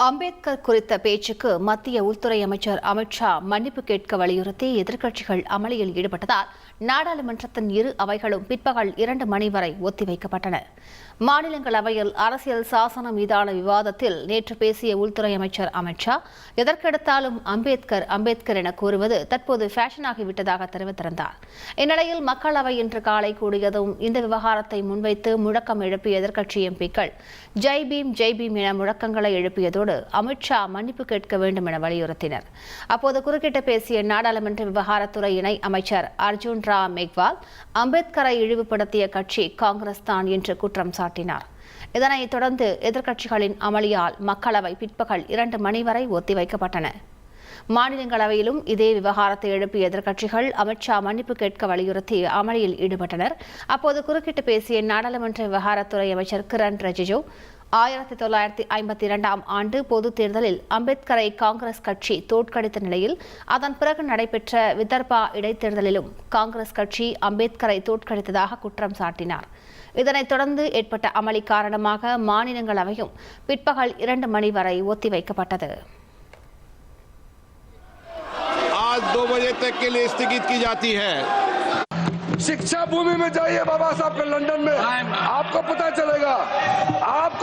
அம்பேத்கர் குறித்த பேச்சுக்கு மத்திய உள்துறை அமைச்சர் அமித்ஷா மன்னிப்பு கேட்க வலியுறுத்தி எதிர்க்கட்சிகள் அமளியில் ஈடுபட்டதால் நாடாளுமன்றத்தின் இரு அவைகளும் பிற்பகல் 2 மணி வரை ஒத்திவைக்கப்பட்டன. மாநிலங்களவையில் அரசியல் சாசனம் மீதான விவாதத்தில் நேற்று பேசிய உள்துறை அமைச்சர் அமித்ஷா, எதற்கெடுத்தாலும் அம்பேத்கர் அம்பேத்கர் என கூறுவது தற்போது ஃபேஷனாகிவிட்டதாக தெரிவித்திருந்தார். இந்நிலையில் மக்களவை இன்று காலை கூடியதும் இந்த விவகாரத்தை முன்வைத்து முழக்கம் எழுப்பிய எதிர்க்கட்சி எம்பிக்கள் ஜெய் பீம் என முழக்கங்களை எழுப்பியதோடு அமித்ஷா மன்னிப்பு கேட்க வேண்டும் என வலியுறுத்தினர். அப்போது குறுக்கிட்டு பேசிய நாடாளுமன்ற விவகாரத்துறை இணை அமைச்சர் அர்ஜுன் ராம் மெக்வால், அம்பேத்கரை இழிவுபடுத்திய கட்சி காங்கிரஸ் தான் என்று குற்றம் சாட்டினார். இதனைத் தொடர்ந்து எதிர்க்கட்சிகளின் அமளியால் மக்களவை பிற்பகல் 2 மணி வரை ஒத்திவைக்கப்பட்டன. மாநிலங்களவையிலும் இதே விவகாரத்தை எழுப்பிய எதிர்க்கட்சிகள் அமித்ஷா மன்னிப்பு கேட்க வலியுறுத்தி அமளியில் ஈடுபட்டனர். அப்போது குறுக்கிட்டு பேசிய நாடாளுமன்ற விவகாரத்துறை அமைச்சர் கிரண் ரிஜிஜு, 1952ஆம் ஆண்டு பொதுத் தேர்தலில் அம்பேத்கரை காங்கிரஸ் கட்சி தோற்கடித்த நிலையில் அதன் பிறகு நடைபெற்ற விதர்பா இடைத்தேர்தலிலும் காங்கிரஸ் கட்சி அம்பேத்கரை தோற்கடித்ததாக குற்றம் சாட்டினார். இதனைத் தொடர்ந்து ஏற்பட்ட அமளி காரணமாக மாநிலங்களவையும் பிற்பகல் 2 மணி வரை ஒத்திவைக்கப்பட்டது. आज 2 बजे तक के लिए स्थगित की जाती है। शिक्षा भूमि में जाइए बाबा साहब के लंदन में, आपको पता चलेगा आप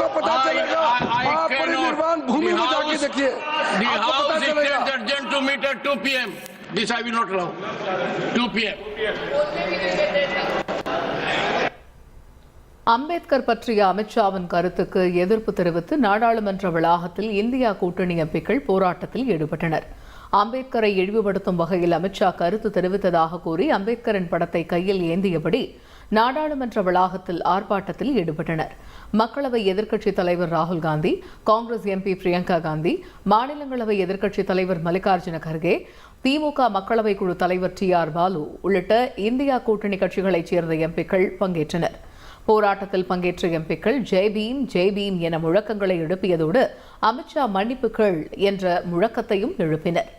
परिनिर्वाण भूमि में जाके देखिए, आपको पता चलेगा। To meet at 2 p.m. This I will not allow. 2 p.m. Ambedkar பற்றிய அமித்ஷாவின் கருத்துக்கு எதிர்ப்பு தெரிவித்து நாடாளுமன்ற வளாகத்தில் இந்தியா கூட்டணி எம்பிக்கள் போராட்டத்தில் ஈடுபட்டனர். அம்பேத்கரை இழிவுபடுத்தும் வகையில் அமித்ஷா கருத்து தெரிவித்ததாக கூறி அம்பேத்கரின் படத்தை கையில் ஏந்தியபடி நாடாளுமன்ற வளாகத்தில் ஆர்ப்பாட்டத்தில் ஈடுபட்டனர். மக்களவை எதிர்க்கட்சித் தலைவர் ராகுல் காந்தி, காங்கிரஸ் எம்பி பிரியங்கா காந்தி, மாநிலங்களவை எதிர்க்கட்சித் தலைவர் மல்லிகார்ஜுன கர்கே, திமுக மக்களவை குழு தலைவர் TR பாலு உள்ளிட்ட இந்தியா கூட்டணி கட்சிகளைச் சேர்ந்த எம்பிக்கள் பங்கேற்றனர். போராட்டத்தில் பங்கேற்ற எம்பிக்கள் ஜெய் பீம் என முழக்கங்களை எழுப்பியதோடு அமித்ஷா மன்னிப்பு கேள் என்ற முழக்கத்தையும் எழுப்பினர்.